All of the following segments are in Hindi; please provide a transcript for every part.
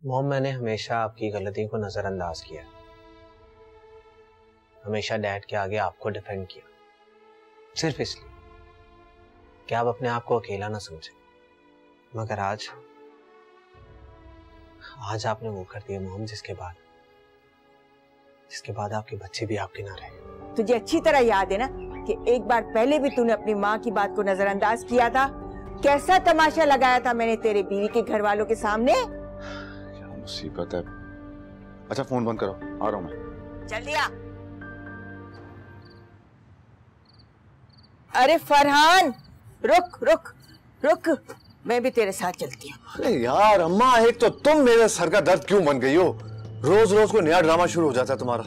मॉम, मैंने हमेशा आपकी गलती को नजरअंदाज किया, हमेशा डैड के आगे आपको डिफेंड किया, सिर्फ इसलिए कि आप अपने आप को अकेला ना समझे। मगर आज आपने वो कर दिया मॉम, जिसके बाद आपके बच्चे भी आपके ना रहे। तुझे अच्छी तरह याद है ना कि एक बार पहले भी तूने अपनी माँ की बात को नजरअंदाज किया था। कैसा तमाशा लगाया था मैंने तेरे बीवी के घर वालों के सामने। क्या मुसीबत है। अच्छा फोन बंद करो, आ रहा हूं मैं। जल्दी आ। अरे फरहान, रुक रुक रुक, मैं भी तेरे साथ चलती हूँ। अरे यार अम्मा, एक तो तुम मेरे सर का दर्द क्यों बन गई हो। रोज रोज को नया ड्रामा शुरू हो जाता है तुम्हारा।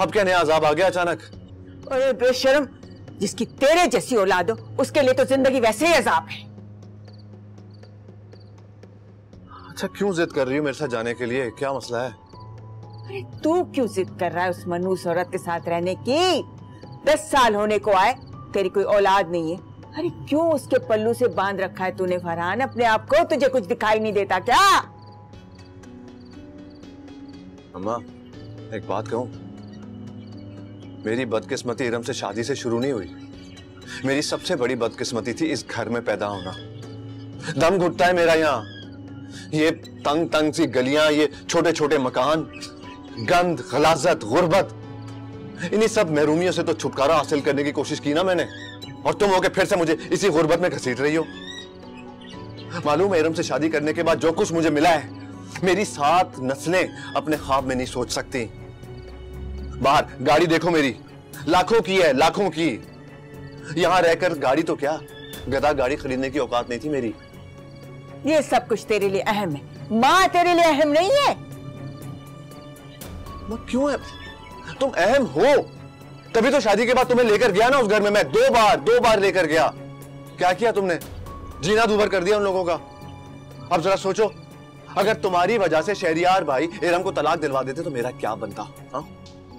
अब क्या नया अजाब आ गया अचानक। अरे बेशर्म, जिसकी तेरे जैसी औलाद हो उसके लिए तो जिंदगी वैसे ही अजाब है। अच्छा क्यों जिद कर रही हो मेरे साथ जाने के लिए, क्या मसला है? अरे तू क्यों जिद कर रहा है उस मनहूस औरत के साथ रहने की? 10 साल होने को आए, तेरी कोई औलाद नहीं है। अरे क्यों उसके पल्लू से बांध रखा है तूने फरहान अपने आप को? तुझे कुछ दिखाई नहीं देता क्या? अम्मा एक बात कहूं, मेरी बदकिस्मती इरम से शादी से शुरू नहीं हुई। मेरी सबसे बड़ी बदकिस्मती थी इस घर में पैदा होना। दम घुटता है मेरा यहाँ। ये तंग तंग सी गलियां, ये छोटे छोटे मकान, गंद, गलाजत, गुर्बत, इन्हीं सब महरूमियों से तो छुटकारा हासिल करने की कोशिश की ना मैंने, और तुम होके फिर से मुझे इसी गुर्बत में घसीट रही हो। मालूम है इरम से शादी करने के बाद जो कुछ मुझे मिला है, मेरी 7 नस्लें अपने ख्वाब में नहीं सोच सकती। बाहर गाड़ी देखो मेरी, लाखों की है, लाखों की। यहां रहकर गाड़ी तो क्या, गधा गाड़ी खरीदने की औकात नहीं थी मेरी। ये सब कुछ तेरे लिए अहम है, माँ तेरे लिए अहम नहीं है। वो क्यों है? तुम अहम हो, तभी तो शादी के बाद तुम्हें लेकर गया ना उस घर में। मैं 2 बार लेकर गया। क्या किया तुमने? जीना दूभर कर दिया उन लोगों का। अब जरा सोचो, अगर तुम्हारी वजह से शहरियार भाई इरम को तलाक दिलवा देते तो मेरा क्या बनता? हाँ,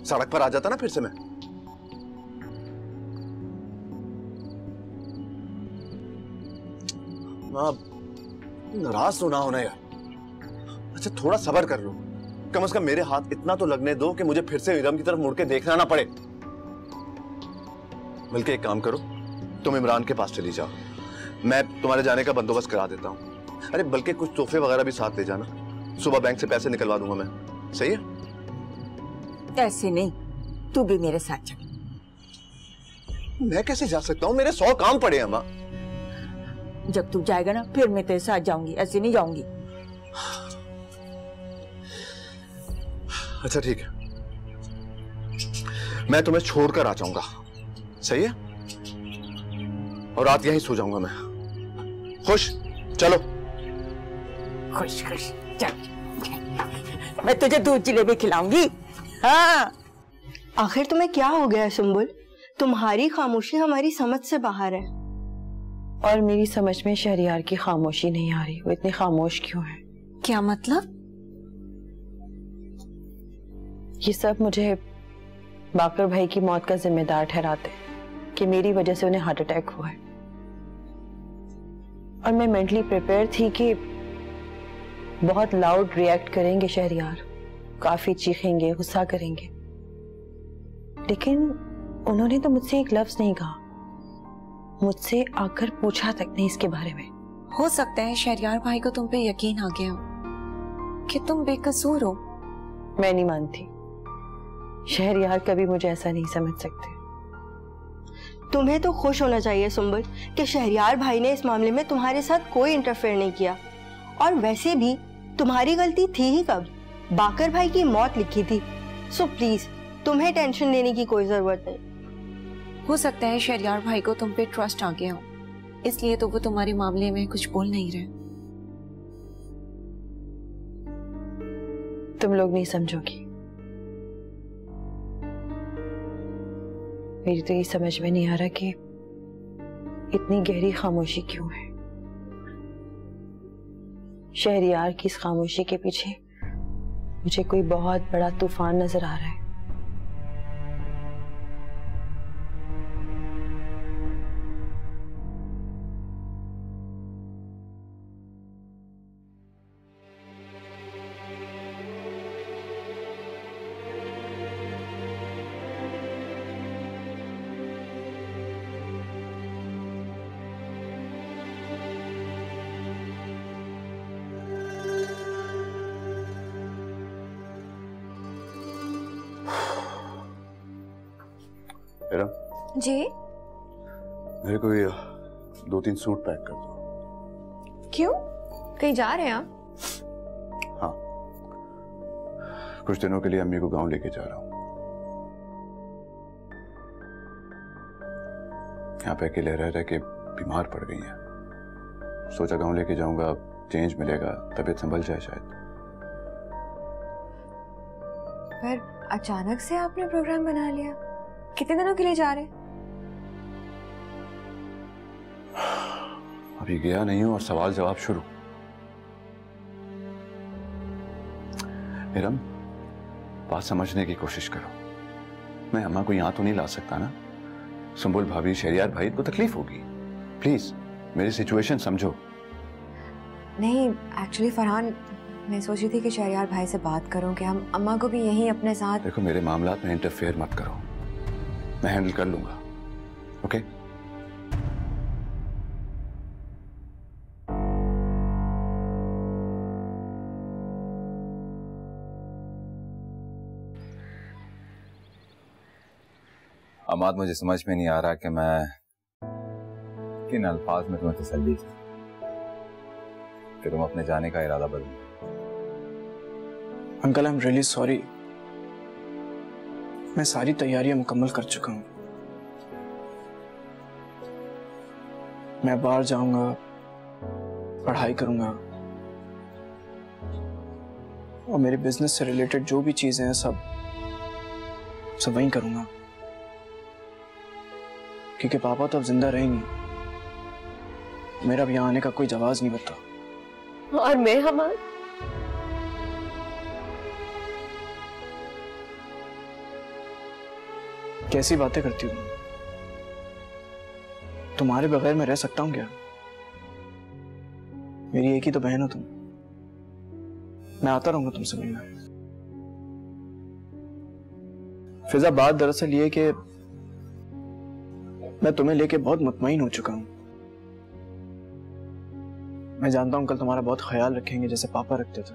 सड़क पर आ जाता ना फिर से मैं। नाराज तो ना होना यार। अच्छा थोड़ा सब्र कर लो, कम से कम मेरे हाथ इतना तो लगने दो कि मुझे फिर से इरम की तरफ मुड़ के देखना ना पड़े। बल्कि एक काम करो, तुम इमरान के पास चली जाओ, मैं तुम्हारे जाने का बंदोबस्त करा देता हूँ। अरे बल्कि कुछ तोहफे वगैरह भी साथ ले जाना, सुबह बैंक से पैसे निकलवा दूंगा मैं। सही है? ऐसे नहीं, तू भी मेरे साथ चल। मैं कैसे जा सकता हूँ, मेरे 100 काम पड़े हैं माँ। जब तू जाएगा ना फिर मैं तेरे साथ जाऊंगी, ऐसे नहीं जाऊंगी। अच्छा ठीक है, मैं तुम्हें छोड़कर आ जाऊंगा। सही है? और रात यहीं सो जाऊंगा मैं। खुश? चलो। खुश खुश चल, मैं तुझे दूध जलेबी खिलाऊंगी। हाँ। आखिर तुम्हें क्या हो गया है सुम्बुल? तुम्हारी खामोशी हमारी समझ से बाहर है। और मेरी समझ में शहरियार की खामोशी नहीं आ रही, वो इतने खामोश क्यों है? क्या मतलब? ये सब मुझे बाकर भाई की मौत का जिम्मेदार ठहराते कि मेरी वजह से उन्हें हार्ट अटैक हुआ है। और मैं मेंटली प्रिपेयर थी कि बहुत लाउड रिएक्ट करेंगे शहरियार, काफी चीखेंगे, गुस्सा करेंगे, लेकिन उन्होंने तो मुझसे एक लफ्ज नहीं कहा, मुझसे आकर पूछा तक नहीं इसके बारे में। हो सकता है शहरियार भाई को तुम पे यकीन आ गया कि तुम बेकसूर हो। मैं नहीं मानती, शहरियार कभी मुझे ऐसा नहीं समझ सकते। तुम्हें तो खुश होना चाहिए सुम्बुल कि शहरियार भाई ने इस मामले में तुम्हारे साथ कोई इंटरफेयर नहीं किया। और वैसे भी तुम्हारी गलती थी ही कब? बाकर भाई की मौत लिखी थी। सो प्लीज तुम्हें टेंशन लेने की कोई जरूरत नहीं। हो सकता है शहरियार भाई को तुम पे ट्रस्ट आ गया हो, इसलिए तो वो तुम्हारे मामले में कुछ बोल नहीं रहे। तुम लोग नहीं समझोगी। मेरी तो ये समझ में नहीं आ रहा कि इतनी गहरी खामोशी क्यों है। शहरियार की इस खामोशी के पीछे मुझे कोई बहुत बड़ा तूफान नजर आ रहा है। इरम जी मेरे को ये 2-3 सूट पैक कर दो। क्यों, कहीं जा रहे हैं आप? हाँ, कुछ दिनों के लिए अम्मी को गांव लेके जा रहा हूँ। यहाँ पे अकेले रह रह के बीमार पड़ गई हैं। सोचा गांव लेके जाऊंगा, चेंज मिलेगा, तबीयत संभल जाए शायद। पर अचानक से आपने प्रोग्राम बना लिया, कितने दिनों के लिए जा रहे हैं? अभी गया नहीं हूं और सवाल जवाब शुरू। इरम, बात समझने की कोशिश करो। मैं अम्मा को यहां तो नहीं ला सकता ना। सुंबुल भाभी, शहरियार भाई को तकलीफ होगी। प्लीज मेरी सिचुएशन समझो। नहीं, एक्चुअली फरहान, मैं सोच रही थी कि शहरियार भाई से बात करूं कि हम अम्मा को भी यहीं अपने साथ। देखो, मेरे मामलात में इंटरफेयर मत करो, मैं हैंडल कर लूंगा। ओके? अमाद, मुझे समझ में नहीं आ रहा कि मैं किन अल्फाज में तुम्हें तसल्ली कि तुम अपने जाने का इरादा बदलो। Uncle, I am really sorry. मैं सारी तैयारियां मुकम्मल कर चुका हूं। मैं बाहर जाऊंगा, पढ़ाई करूंगा और मेरे बिजनेस से रिलेटेड जो भी चीजें हैं सब वहीं करूंगा, क्योंकि पापा तो अब जिंदा रहेंगे। मेरा अब यहाँ आने का कोई जवाब नहीं बनता। और मैं हमार कैसी बातें करती हूँ? तुम्हारे बगैर मैं रह सकता हूँ क्या? मेरी एक ही तो बहन हो तुम। मैं आता रहूंगा तुमसे मिलने। फिजा, बात दरअसल ये कि मैं तुम्हें लेके बहुत मुतमईन हो चुका हूं। मैं जानता हूं अंकल तुम्हारा बहुत ख्याल रखेंगे, जैसे पापा रखते थे।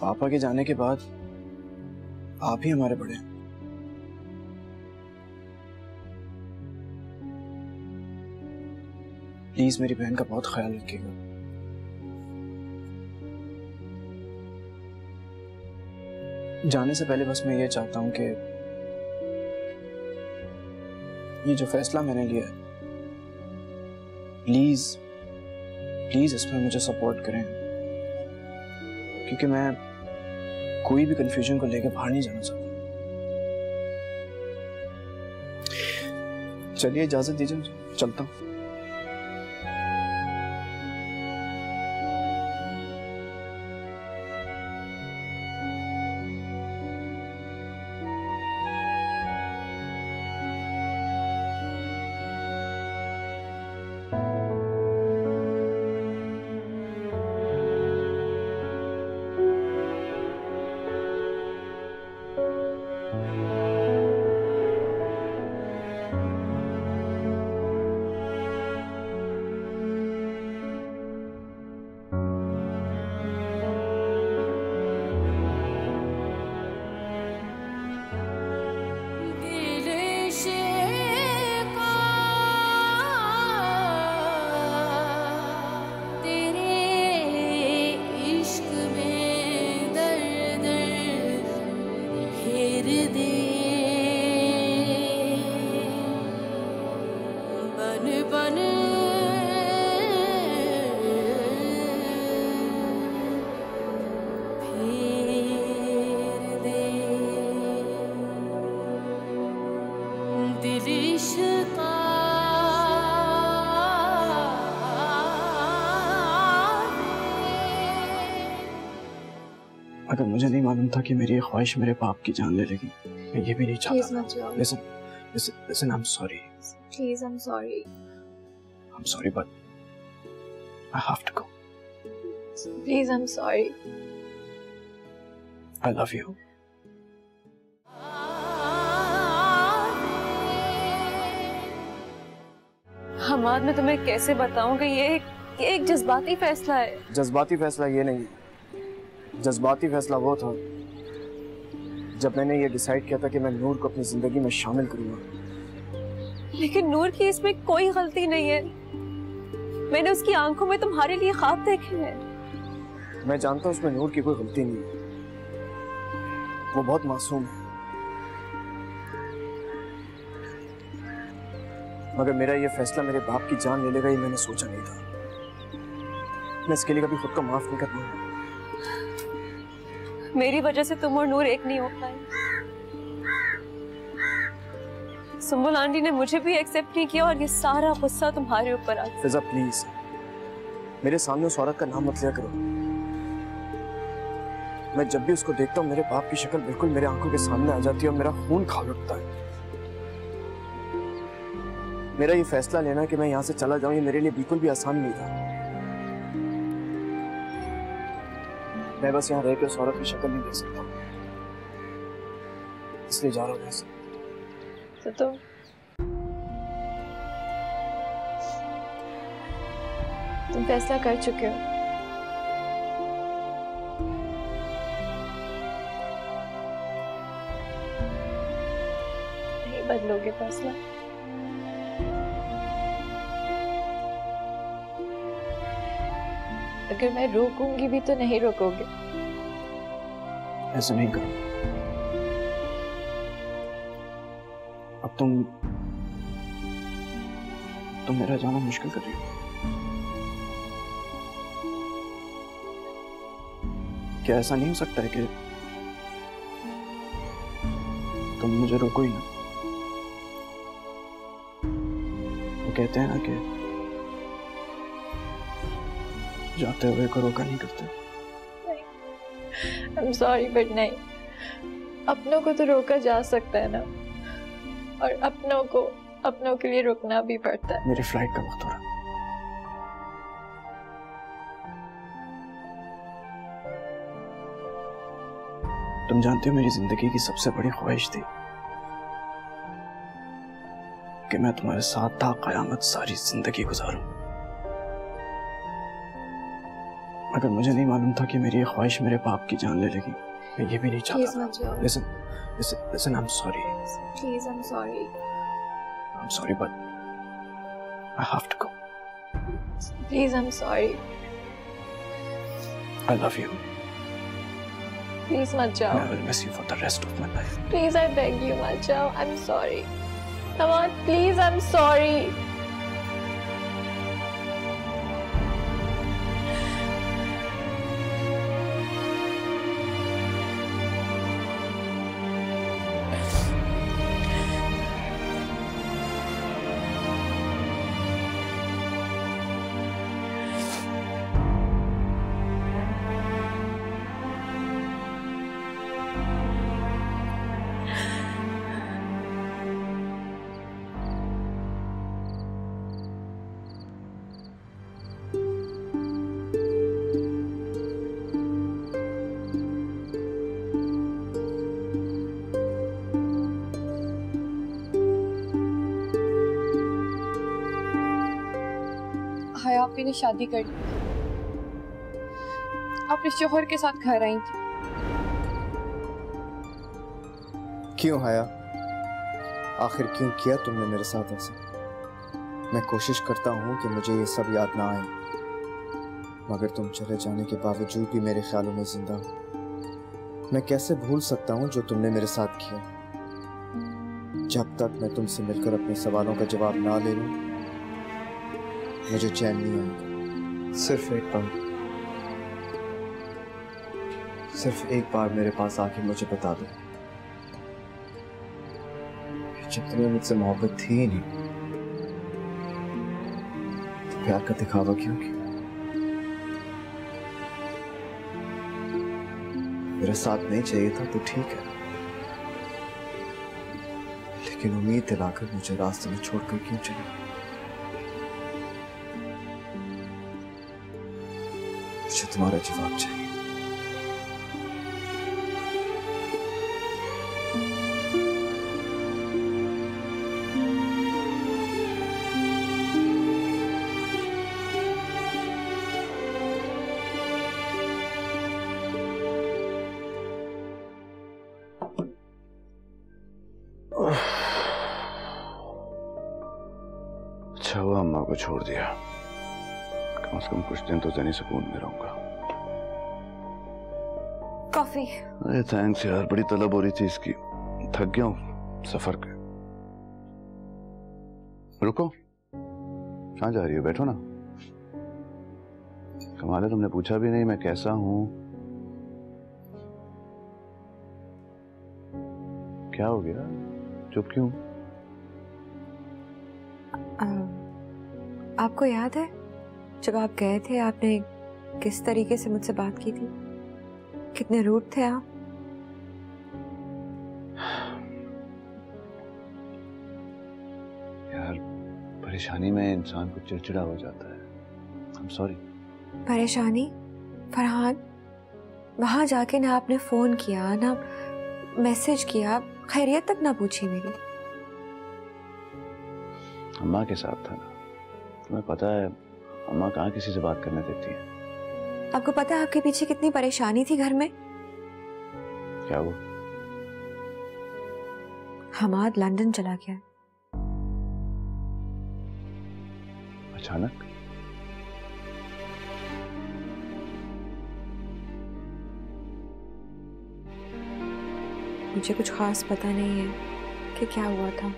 पापा के जाने के बाद आप ही हमारे बड़े हैं। प्लीज मेरी बहन का बहुत ख्याल रखिएगा। जाने से पहले बस मैं ये चाहता हूं कि ये जो फैसला मैंने लिया है, प्लीज प्लीज इसमें मुझे सपोर्ट करें, क्योंकि मैं कोई भी कंफ्यूजन को लेकर बाहर नहीं जाना चाहता। चलिए, इजाजत दीजिए, चलता हूं। अगर मुझे नहीं मालूम था कि मेरी ये ख्वाहिश मेरे बाप की जान ले लेगी, मैं ये भी नहीं चाहता था। Listen, I'm sorry. Please, I'm sorry. I'm sorry, but I have to go. Please, I'm sorry. I love you. Hammad, मैं तुम्हें कैसे बताऊं कि ये एक जज्बाती फैसला है। जज्बाती फैसला ये नहीं, जज्बाती फैसला वो था जब मैंने ये डिसाइड किया था कि मैं नूर को अपनी जिंदगी में शामिल करूंगा। लेकिन नूर की इसमें कोई गलती नहीं है। मैंने उसकी आंखों में तुम्हारे लिए ख्वाब देखे हैं। मैं जानता हूं उसमें नूर की कोई गलती नहीं है, वो बहुत मासूम है। मगर मेरा ये फैसला मेरे बाप की जान ले लेगा ये मैंने सोचा नहीं था। मैं इसके लिए कभी खुद को माफ नहीं कर पाऊंगा। मेरी वजह से तुम और नूर एक नहीं हो पाए। सुम्बुल आंटी ने मुझे भी एक्सेप्ट नहीं किया और ये सारा गुस्सा तुम्हारे ऊपर आ गया। फिजा प्लीज मेरे सामने उस औरत का नाम मत लिया करो। मैं जब भी उसको देखता हूँ मेरे बाप की शक्ल बिल्कुल मेरे आंखों के सामने आ जाती है और मेरा खून खौल उठता है। मेरा ये फैसला लेना कि मैं यहाँ से चला जाऊं ये मेरे लिए बिल्कुल भी आसान नहीं था। मैं बस यहाँ रह के उस औरत की शक्ल नहीं देख सकता, इसलिए जा रहा हूँ ऐसे। तो तुम फैसला कर चुके हो। नहीं बदलोगे फैसला? अगर मैं रोकूंगी भी तो नहीं रोकोगे? ऐसा नहीं करो। अब तुम मेरा जाना मुश्किल कर रही हो। क्या ऐसा नहीं हो सकता है कि तुम मुझे रोको ही ना? वो कहते हैं ना कि जाते हुए को रोका नहीं करते। I'm sorry but नहीं, अपनों को तो रोका जा सकता है ना, और अपनों के लिए रुकना भी पड़ता है। मेरी फ्लाइट का वक्त हो रहा। तुम जानते हो मेरी जिंदगी की सबसे बड़ी ख्वाहिश थी कि मैं तुम्हारे साथ ता कयामत सारी जिंदगी गुजारूं। अगर मुझे नहीं मालूम था कि मेरी ये ख्वाहिश मेरे बाप की जान ले लेगी, मैं ये भी नहीं चाहता। Listen, I'm sorry. Please, I'm sorry. I'm sorry, but I have to go. Please, I'm sorry. I love you. Please, मत जाओ. I will miss you for the rest of my life. Please, I beg you, मत जाओ. I'm sorry. Come on, please, I'm sorry. हाय, आपने शादी कर ली, अपने शोहर के साथ घर आई थी। क्यों हाया? आखिर क्यों किया तुमने मेरे साथ ऐसा? मैं कोशिश करता हूँ कि मुझे ये सब याद ना आए, मगर तुम चले जाने के बावजूद भी मेरे ख्यालों में जिंदा हो। मैं कैसे भूल सकता हूँ जो तुमने मेरे साथ किया? जब तक मैं तुमसे मिलकर अपने सवालों का जवाब ना ले लूं, मुझे चैन नहीं आएगा। सिर्फ एक बार मेरे पास आके मुझे बता दो, जब तुम्हें मुझसे मोहब्बत थी ही नहीं तो प्यार का दिखावा क्यों किया? मेरा साथ नहीं चाहिए था तो ठीक है, लेकिन उम्मीद दिलाकर मुझे रास्ते में छोड़कर क्यों चले? मुझे तुम्हारा जवाब चाहिए। को छोड़ दिया, कम से कम कुछ दिन तो जनी सुकून में रहूंगा। कॉफी। अरे थैंक्स यार, बड़ी तलब हो रही थी इसकी, थक गया हूँ सफर के। रुको, कहाँ जा रही हो? बैठो ना। कमाल है, तुमने पूछा भी नहीं मैं कैसा हूँ। क्या हो गया, चुप क्यों? आपको याद है जब आप गए थे आपने किस तरीके से मुझसे बात की थी? कितने रूड थे आप। यार परेशानी में इंसान को चिड़चिड़ा हो जाता है। I'm sorry। परेशानी? फरहान, वहां जाके ना आपने फोन किया ना मैसेज किया, खैरियत तक ना पूछी मेरी। अम्मा के साथ था ना, तुम्हें पता है अम्मा कहाँ किसी से बात करने देती है। आपको पता है आपके पीछे कितनी परेशानी थी घर में? क्या वो? हमाद लंदन चला गया अचानक। मुझे कुछ खास पता नहीं है कि क्या हुआ था।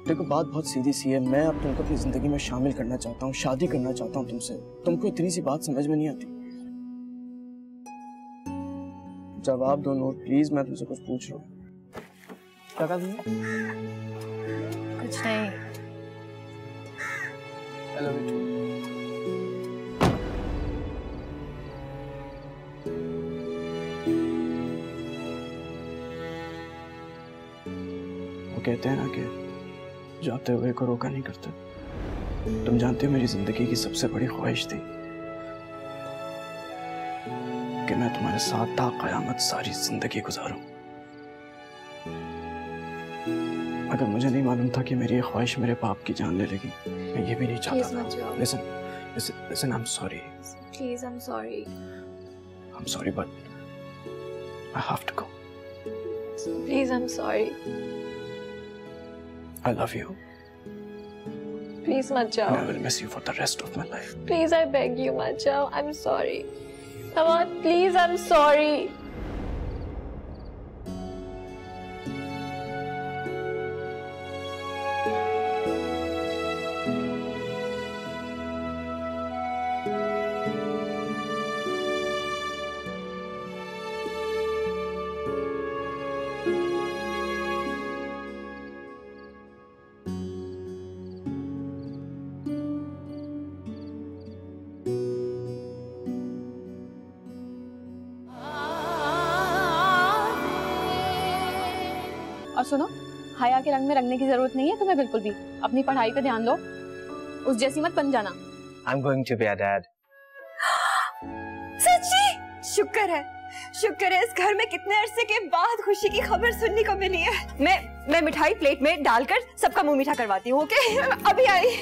देखो बात बहुत सीधी सी है, मैं अब तुमको अपनी जिंदगी में शामिल करना चाहता हूँ, शादी करना चाहता हूँ तुमसे। तुमको इतनी सी बात समझ में नहीं आती? जवाब दो नूर प्लीज, मैं तुमसे कुछ पूछ रहा हूँ। क्या कहा तुमने? कुछ नहीं। I love you too। वो कहते हैं ना कि जाते हुए को रोका नहीं करते। तुम जानते हो मेरी जिंदगी की सबसे बड़ी ख्वाहिश थी कि मैं तुम्हारे साथ ता कयामत सारी जिंदगी गुजारूं। अगर मुझे नहीं मालूम था कि मेरी ये ख्वाहिश मेरे बाप की जान ले लेगी, मैं ये भी नहीं चाहता था। Listen, I'm sorry। Please, I'm sorry। I'm sorry, but I have to go। Please, I'm sorry। I love you। Please मत जाओ। I will miss you for the rest of my life। Please, I beg you मत जाओ। I'm sorry। Come on, please, I'm sorry। और सुनो, हया के रंग में रंगने की जरूरत नहीं है तुम्हें बिल्कुल भी। अपनी पढ़ाई पे ध्यान दो, उस जैसी मत बन जाना। I'm going to be a dad। सच्ची? शुक्र है इस घर में कितने अरसे के बाद खुशी की खबर सुनने को मिली है। मैं मिठाई प्लेट में डालकर सबका मुंह मीठा करवाती हूँ। ओके, अभी आई।